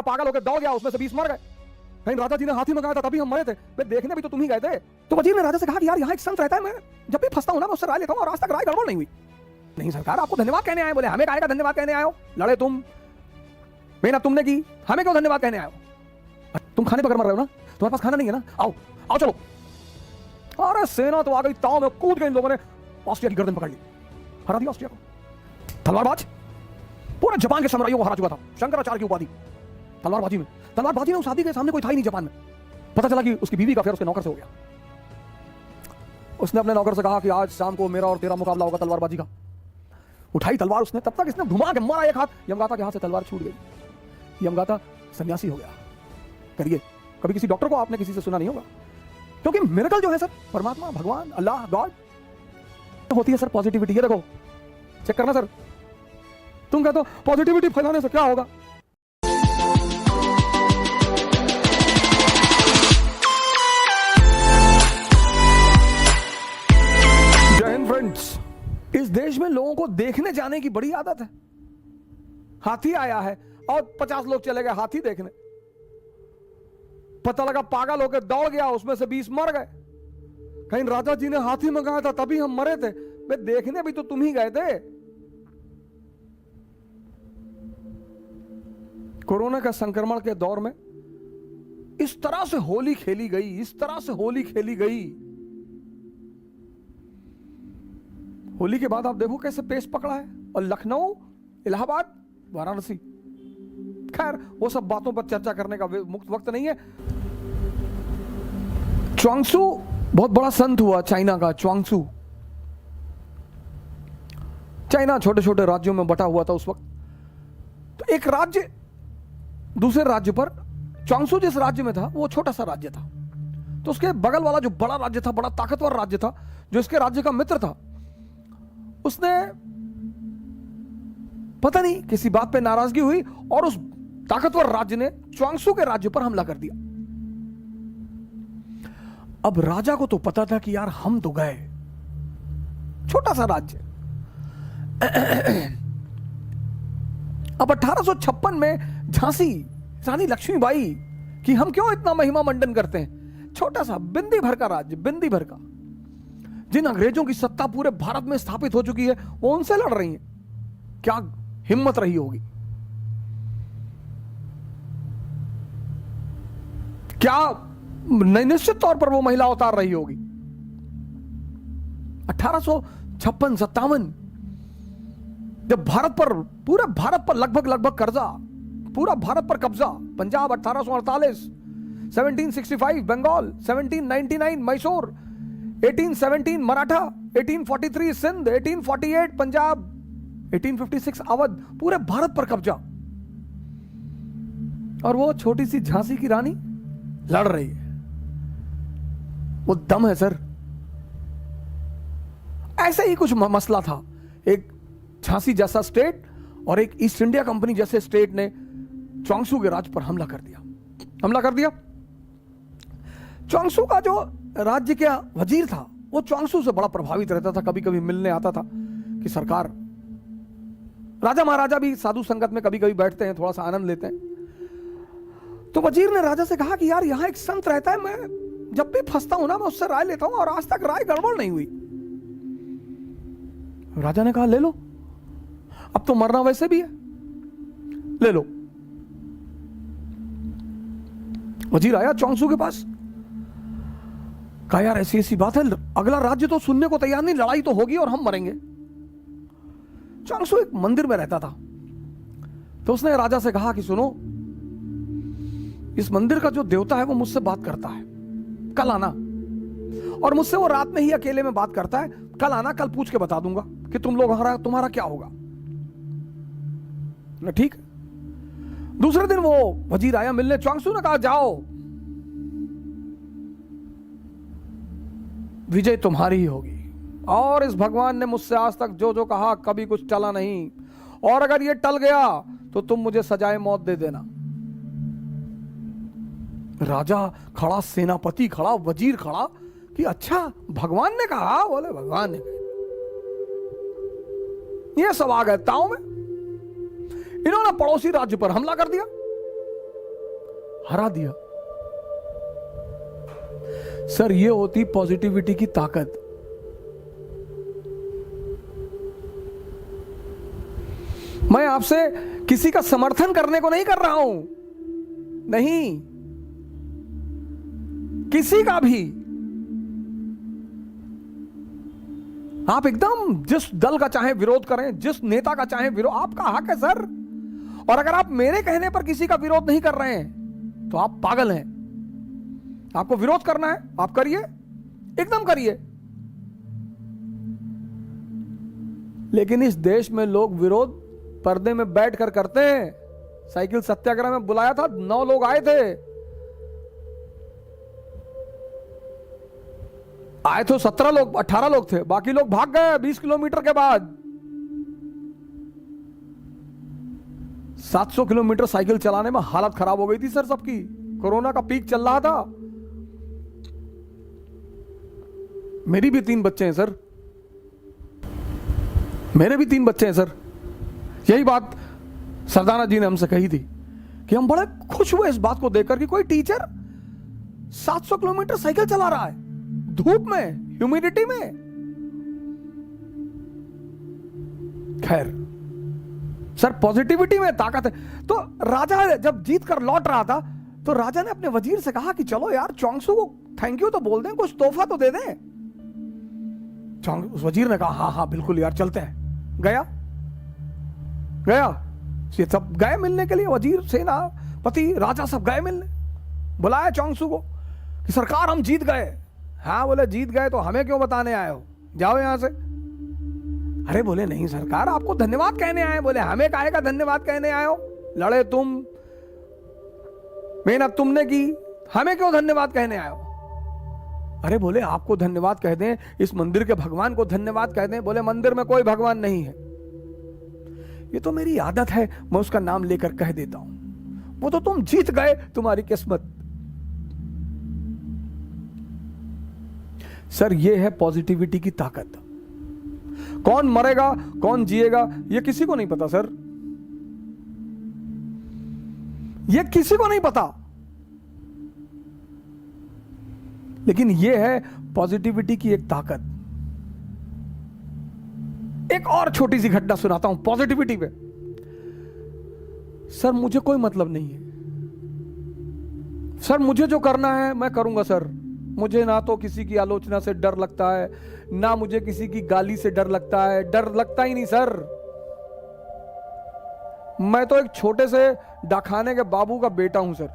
लगा पागल होकर दौड़ गया, उसमें से 20 मर गए। कहीं राजा जी ने हाथी मंगाया था तभी हम मरे थे, वे देखने भी तो तुम ही गए थे। तो वजीर ने राजा से कहा कि यार यहाँ एक संत रहता है, मैं जब भी फंसता हूँ ना मैं उससे राय लेता हूँ और आज तक राय गड़बड़ नहीं हुई। नहीं सरकार, आपको धन्यवाद कहने आए। बोले हमें काहे का धन्यवाद कहने आए हो, लड़े तुम, मेहनत तुमने की, हमें क्यों धन्यवाद कहने आए हो? तुम खाने पर मर रहे हो ना, तुम्हारे पास खाना नहीं है ना, आओ आओ चलो। अरे सेना तो आ गई, ताव में कूद गए इन लोगों ने, ऑस्ट्रिया की गर्दन पकड़ ली, हरा दिया ऑस्ट्रिया को। तलवारबाज पूरे जापान के साम्राज्यों को हरा चुका था, शंकराचार्य की उपाधि तलवारबाजी में उस आदमी के सामने कोई था ही नहीं जापान में। पता चला कि उसकी बीवी का फिर उसके नौकर से हो गया। उसने अपने नौकर से कहा कि आज शाम को मेरा और तेरा मुकाबला होगा तलवारबाजी का। उठाई तलवार उसने, तब तक इसने घुमा के मारा एक हाथ, यमगाता के हाथ से तलवार छूट गई, यमगाता सन्यासी हो गया। करिए, कभी किसी डॉक्टर को आपने किसी से सुना नहीं होगा, क्योंकि मिरेकल जो है सर, परमात्मा, भगवान, अल्लाह, गॉड होती है सर पॉजिटिविटी। ये देखो, चेक करना सर, तुम कहते हो पॉजिटिविटी फैलाने से क्या होगा। जय हिंद फ्रेंड्स, इस देश में लोगों को देखने जाने की बड़ी आदत है। हाथी आया है और 50 लोग चले गए हाथी देखने, पता लगा पागल होकर दौड़ गया, उसमें से 20 मर गए। कहीं राजा जी ने हाथी मंगाया था तभी हम मरे थे, वे देखने भी तो तुम ही गए थे। कोरोना का संक्रमण के दौर में इस तरह से होली खेली गई, इस तरह से होली खेली गई। होली के बाद आप देखो कैसे पेस पकड़ा है, और लखनऊ, इलाहाबाद, वाराणसी। खैर वो सब बातों पर चर्चा करने का मुक्त वक्त नहीं है। च्वांगसू बहुत बड़ा संत हुआ चाइना का। च्वांगसू, चाइना छोटे छोटे राज्यों में बटा हुआ था उस वक्त। तो एक राज्य दूसरे राज्य पर, च्वांगसू जिस राज्य में था वो छोटा सा राज्य था, तो उसके बगल वाला जो बड़ा राज्य था, बड़ा ताकतवर राज्य था, जो इसके राज्य का मित्र था, उसने पता नहीं किसी बात पे नाराजगी हुई और उस ताकतवर राज्य ने च्वांगसू के राज्य पर हमला कर दिया। अब राजा को तो पता था कि यार हम तो गए, छोटा सा राज्य। अब 1856 में झांसी रानी लक्ष्मीबाई कि हम क्यों इतना महिमा मंडन करते हैं, छोटा सा बिंदी भर का राज्य, बिंदी भर का, जिन अंग्रेजों की सत्ता पूरे भारत में स्थापित हो चुकी है, वो उनसे लड़ रही हैं। क्या हिम्मत रही होगी, क्या निश्चित तौर पर वो महिला उतार रही होगी। 1856-57 जब भारत पर, पूरे भारत पर लगभग कर्जा, पूरा भारत पर कब्जा, पंजाब 1848, 1765 बंगाल, 1799 मैसूर, 1817 मराठा, 1843 सिंध, 1848 पंजाब, 1856 अवध, पूरे भारत पर कब्जा। और वो छोटी सी झांसी की रानी लड़ रही है। वो दम है सर। ऐसे ही कुछ मसला था। एक झांसी जैसा स्टेट और एक ईस्ट इंडिया कंपनी जैसे स्टेट ने च्वांगसू के राज्य पर हमला कर दिया। च्वांगसू का जो राज्य का वजीर था वो च्वांगसू से बड़ा प्रभावित रहता था, कभी कभी मिलने आता था कि सरकार, राजा महाराजा भी साधु संगत में कभी कभी बैठते हैं, थोड़ा सा आनंद लेते हैं। तो वजीर ने राजा से कहा कि यार यहाँ एक संत रहता है, मैं जब भी फंसता हूं ना मैं उससे राय लेता हूं और आज तक राय गड़बड़ नहीं हुई। राजा ने कहा ले लो, अब तो मरना वैसे भी है, ले लो। वजीर आया च्वांगसू के पास, कहा यार ऐसी ऐसी बात है, अगला राज्य तो सुनने को तैयार नहीं, लड़ाई तो होगी और हम मरेंगे। च्वांगसू एक मंदिर में रहता था, तो उसने राजा से कहा कि सुनो, इस मंदिर का जो देवता है वो मुझसे बात करता है, कल आना, और मुझसे वो रात में ही अकेले में बात करता है, कल आना, कल पूछ के बता दूंगा कि तुम्हारा क्या होगा। ठीक। दूसरे दिन वो वजीर आया मिलने, च्वांगसू ने कहा जाओ, विजय तुम्हारी ही होगी, और इस भगवान ने मुझसे आज तक जो जो कहा कभी कुछ टला नहीं, और अगर ये टल गया तो तुम मुझे सजाए मौत दे देना। राजा खड़ा, सेनापति खड़ा, वजीर खड़ा कि अच्छा भगवान ने कहा, बोले भगवान ने कहा। ये सब आ गए ताव में, इन्होंने पड़ोसी राज्य पर हमला कर दिया। हरा दिया। सर ये होती पॉजिटिविटी की ताकत। मैं आपसे किसी का समर्थन करने को नहीं कर रहा हूं, नहीं, किसी का भी। आप एकदम जिस दल का चाहे विरोध करें, जिस नेता का चाहे विरोध, आपका हक है सर। और अगर आप मेरे कहने पर किसी का विरोध नहीं कर रहे हैं तो आप पागल हैं। आपको विरोध करना है, आप करिए, एकदम करिए। लेकिन इस देश में लोग विरोध पर्दे में बैठकर करते हैं। साइकिल सत्याग्रह में बुलाया था, 9 लोग आए थे, आए तो 17 लोग, 18 लोग थे, बाकी लोग भाग गए 20 किलोमीटर के बाद। 700 किलोमीटर साइकिल चलाने में हालत खराब हो गई थी सर सबकी। कोरोना का पीक चल रहा था। मेरी भी 3 बच्चे हैं सर, मेरे भी 3 बच्चे हैं सर। यही बात सरदाना जी ने हमसे कही थी कि हम बड़े खुश हुए इस बात को देखकर कि कोई टीचर 700 किलोमीटर साइकिल चला रहा है, धूप में, ह्यूमिडिटी में। खैर सर, पॉजिटिविटी में ताकत है। तो राजा जब जीत कर लौट रहा था तो राजा ने अपने वजीर से कहा कि चलो यार चौंगसू को थैंक यू तो बोल दें, कुछ तोहफा तो दे दें। उस वजीर ने कहा हाँ हाँ बिल्कुल यार चलते हैं। गया ये सब गए मिलने के लिए, वजीर, सेनापति, राजा सब गए मिलने। बुलाया चौंगसू को कि सरकार हम जीत गए। हाँ, बोले जीत गए तो हमें क्यों बताने आए हो, जाओ यहां से। अरे बोले नहीं सरकार, आपको धन्यवाद कहने आए। बोले हमें काहे का धन्यवाद कहने आए हो, लड़े तुम, मेहनत तुमने की, हमें क्यों धन्यवाद कहने आए हो। अरे बोले आपको धन्यवाद कह दें, इस मंदिर के भगवान को धन्यवाद कह दें। बोले मंदिर में कोई भगवान नहीं है, ये तो मेरी आदत है, मैं उसका नाम लेकर कह देता हूं। वो तो तुम जीत गए, तुम्हारी किस्मत। सर ये है पॉजिटिविटी की ताकत। कौन मरेगा कौन जिएगा ये किसी को नहीं पता सर, ये किसी को नहीं पता। लेकिन ये है पॉजिटिविटी की एक ताकत। एक और छोटी सी घटना सुनाता हूं पॉजिटिविटी पे। सर मुझे कोई मतलब नहीं है सर, मुझे जो करना है मैं करूंगा सर। मुझे ना तो किसी की आलोचना से डर लगता है, ना मुझे किसी की गाली से डर लगता है। डर लगता ही नहीं सर। मैं तो एक छोटे से डाकखाने के बाबू का बेटा हूं sir,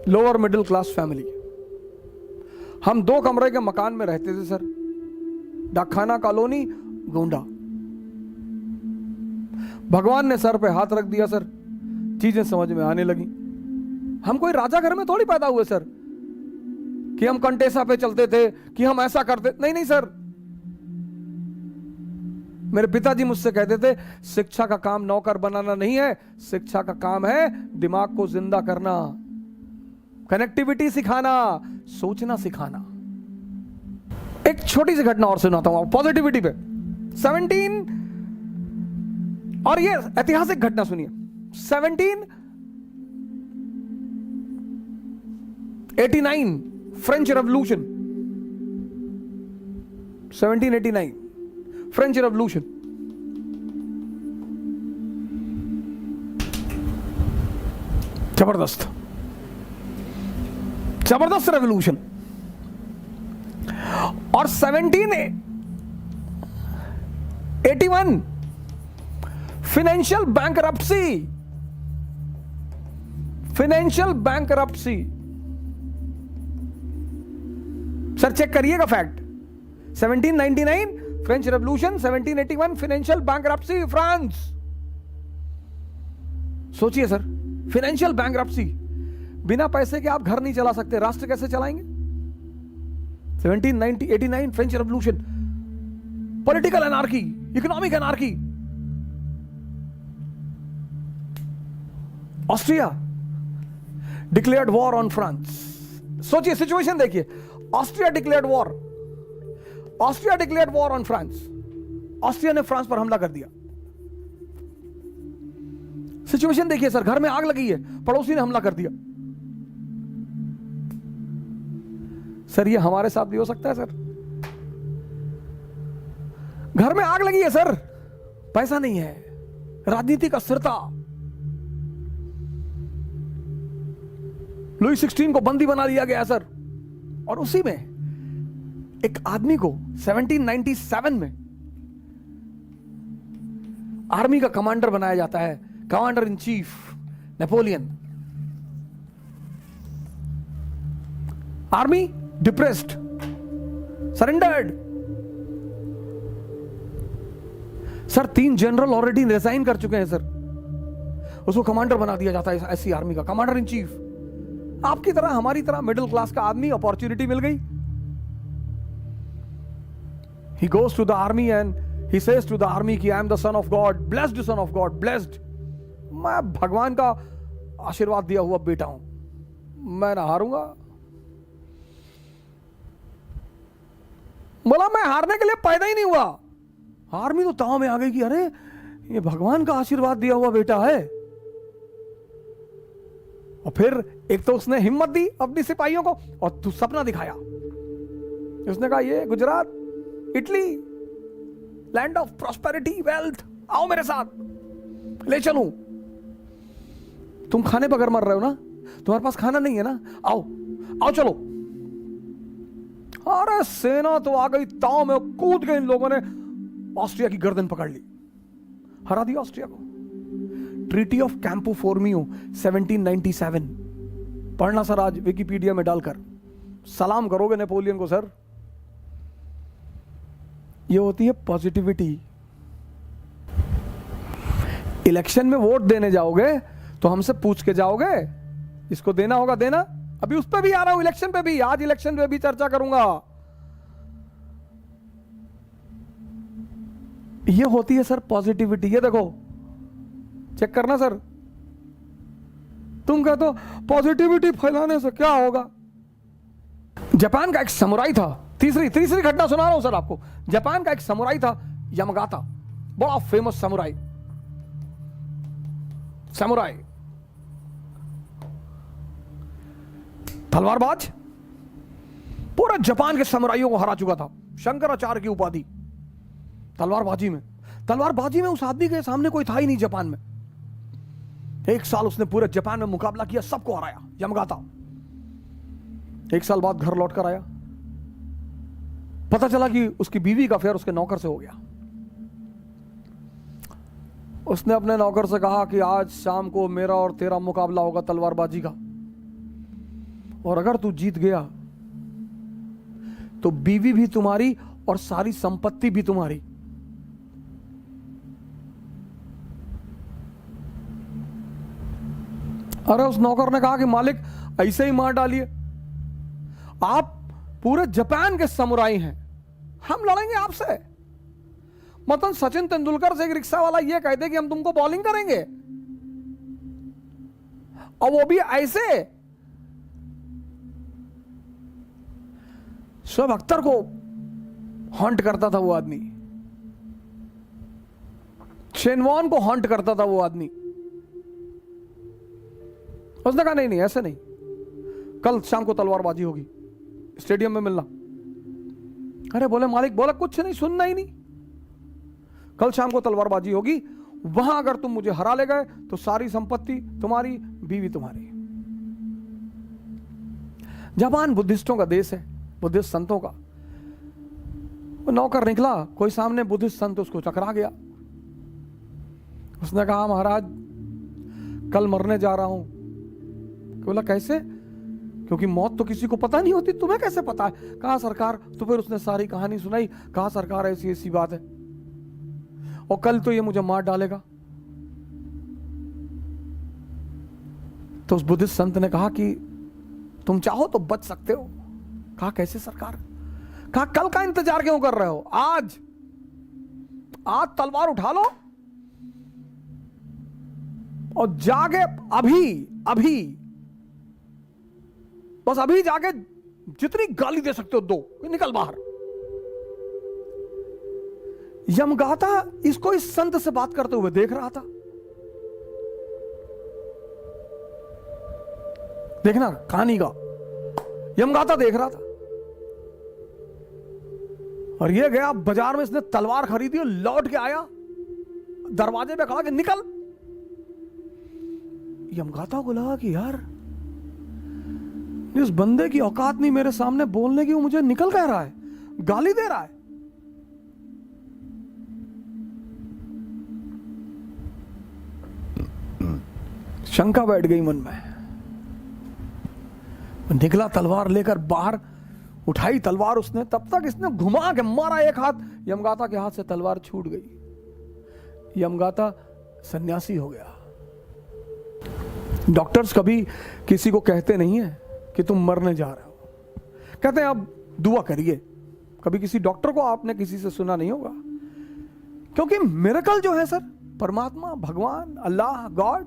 lower middle class family. हम 2 कमरे के मकान में रहते थे सर, डाकखाना कॉलोनी, गोंडा। भगवान ने सर पे हाथ रख दिया सर, चीजें समझ में आने लगी। हम कोई राजा घर में थोड़ी पैदा हुए सर कि हम कंटेसा पे चलते थे, कि हम ऐसा करते। नहीं नहीं सर, मेरे पिताजी मुझसे कहते थे शिक्षा का काम नौकर बनाना नहीं है, शिक्षा का काम है दिमाग को जिंदा करना, कनेक्टिविटी सिखाना, सोचना सिखाना। एक छोटी सी घटना और सुनाता हूं पॉजिटिविटी पे। 17, और ये ऐतिहासिक घटना सुनिए। 1789 फ्रेंच रेवोल्यूशन, 1789 फ्रेंच रेवोल्यूशन। जबरदस्त जबरदस्त रेवोल्यूशन। और 1781 financial bankruptcy, financial bankruptcy. Sir check करिएगा fact. 1799 French revolution, 1781 financial bankruptcy France. सोचिए सर, फाइनेंशियल बैंकरप्सी। बिना पैसे के आप घर नहीं चला सकते, राष्ट्र कैसे चलाएंगे। 1789 French revolution, political anarchy, economic anarchy. Austria declared war on France. सोचिए सिचुएशन देखिए, Austria declared war, Austria declared war on France. Austria ने फ्रांस पर हमला कर दिया। सिचुएशन देखिए सर, घर में आग लगी है, पड़ोसी ने हमला कर दिया। सर ये हमारे साथ भी हो सकता है सर। घर में आग लगी है सर, पैसा नहीं है, राजनीतिक अस्थिरता, लुई 16 को बंदी बना दिया गया सर। और उसी में एक आदमी को 1797 में आर्मी का कमांडर बनाया जाता है, commander in chief Napoleon. Army depressed, surrendered. Sir 3 general already resign कर चुके हैं सर, उसको कमांडर बना दिया जाता है ऐसी आर्मी का, कमांडर इन चीफ। आपकी तरह हमारी तरह मिडिल क्लास का आदमी, अपॉर्चुनिटी मिल गई। He goes to the army and he says to the army कि I am the son of God, blessed son of God, blessed। मैं भगवान का आशीर्वाद दिया हुआ बेटा हूं, मैं ना हारूंगा। बोला मैं हारने के लिए पैदा ही नहीं हुआ। आर्मी तो ताव में आ गई कि अरे ये भगवान का आशीर्वाद दिया हुआ बेटा है। और फिर एक तो उसने हिम्मत दी अपनी सिपाहियों को, और तू सपना दिखाया। उसने कहा ये Gujarat, Italy, land of prosperity, wealth, आओ मेरे साथ ले चलूं। तुम खाने बगैर मर रहे हो ना, तुम्हारे पास खाना नहीं है ना, आओ आओ चलो। अरे सेना तो आ गई ताव में, कूद के इन लोगों ने ऑस्ट्रिया की गर्दन पकड़ ली, हरा दिया ऑस्ट्रिया को। ट्रीटी ऑफ कैंपो फॉर्मियो 1797 पढ़ना सर आज विकिपीडिया में डालकर, सलाम करोगे नेपोलियन को सर। ये होती है पॉजिटिविटी। इलेक्शन में वोट देने जाओगे तो हमसे पूछ के जाओगे, इसको देना होगा देना। अभी उस पर भी आ रहा हूं, इलेक्शन पे भी, आज इलेक्शन पे भी चर्चा करूंगा। ये होती है सर पॉजिटिविटी। ये देखो चेक करना सर। तुम कहते हो पॉजिटिविटी फैलाने से क्या होगा। जापान का एक समुराई था, तीसरी घटना सुना रहा हूं सर आपको। जापान का एक समुराई था यमगाता, बड़ा फेमस समुराई। तलवारबाज, पूरा जापान के समुराइयों को हरा चुका था, शंकराचार्य की उपाधि तलवारबाजी में उस आदमी के सामने कोई था ही नहीं जापान में। 1 साल उसने पूरे जापान में मुकाबला किया, सबको हराया यमगाता। 1 साल बाद घर लौट कर आया, पता चला कि उसकी बीवी का अफेयर उसके नौकर से हो गया। उसने अपने नौकर से कहा कि आज शाम को मेरा और तेरा मुकाबला होगा तलवारबाजी का, और अगर तू जीत गया तो बीवी भी तुम्हारी और सारी संपत्ति भी तुम्हारी। अरे उस नौकर ने कहा कि मालिक ऐसे ही मार डालिए, आप पूरे जापान के समुराई हैं, हम लड़ेंगे आपसे। मतलब सचिन तेंदुलकर से एक रिक्शा वाला ये कहते कि हम तुमको बॉलिंग करेंगे, और वो भी ऐसे। शोएब अख्तर को हॉन्ट करता था वो आदमी, शेन वॉर्न को हॉन्ट करता था वो आदमी। उसने कहा नहीं ऐसे नहीं, कल शाम को तलवारबाजी होगी, स्टेडियम में मिलना। अरे बोले मालिक, बोला कुछ नहीं, सुनना ही नहीं। कल शाम को तलवारबाजी होगी, वहां अगर तुम मुझे हरा ले गए तो सारी संपत्ति तुम्हारी, बीवी तुम्हारी। जापान बुद्धिस्टों का देश है, बुद्धिस्ट संतों का। वो नौकर निकला, कोई सामने बुद्धिस्ट संत उसको टकरा गया। उसने कहा महाराज कल मरने जा रहा हूं। बोला कैसे? क्योंकि मौत तो किसी को पता नहीं होती, तुम्हें कैसे पता है? कहा सरकार। तो फिर उसने सारी कहानी सुनाई। कहा सरकार ऐसी ऐसी बात है, और कल तो ये मुझे मार डालेगा। तो उस बुद्धिस्ट संत ने कहा कि तुम चाहो तो बच सकते हो। कहा कैसे सरकार? कहा कल का इंतजार क्यों कर रहे हो, आज तलवार उठा लो और जाके अभी बस अभी जाके जितनी गाली दे सकते हो दो, निकल बाहर। यमगाता इसको इस संत से बात करते हुए देख रहा था। देखना कहानी का, यमगाता देख रहा था और ये गया बाजार में, इसने तलवार खरीदी और लौट के आया, दरवाजे पे खड़ा कि निकल। यमगाता को लगा कि यार इस बंदे की औकात नहीं मेरे सामने बोलने की, वो मुझे निकल कह रहा है, गाली दे रहा है। शंका बैठ गई मन में। निकला तलवार लेकर बाहर, उठाई तलवार उसने, तब तक इसने घुमा के मारा एक हाथ, यमगाता के हाथ से तलवार छूट गई। यमगाता सन्यासी हो गया। डॉक्टर्स कभी किसी को कहते नहीं है कि तुम मरने जा रहे हो, कहते हैं अब दुआ करिए। कभी किसी डॉक्टर को आपने किसी से सुना नहीं होगा, क्योंकि मिरेकल जो है सर, परमात्मा, भगवान, अल्लाह, गॉड,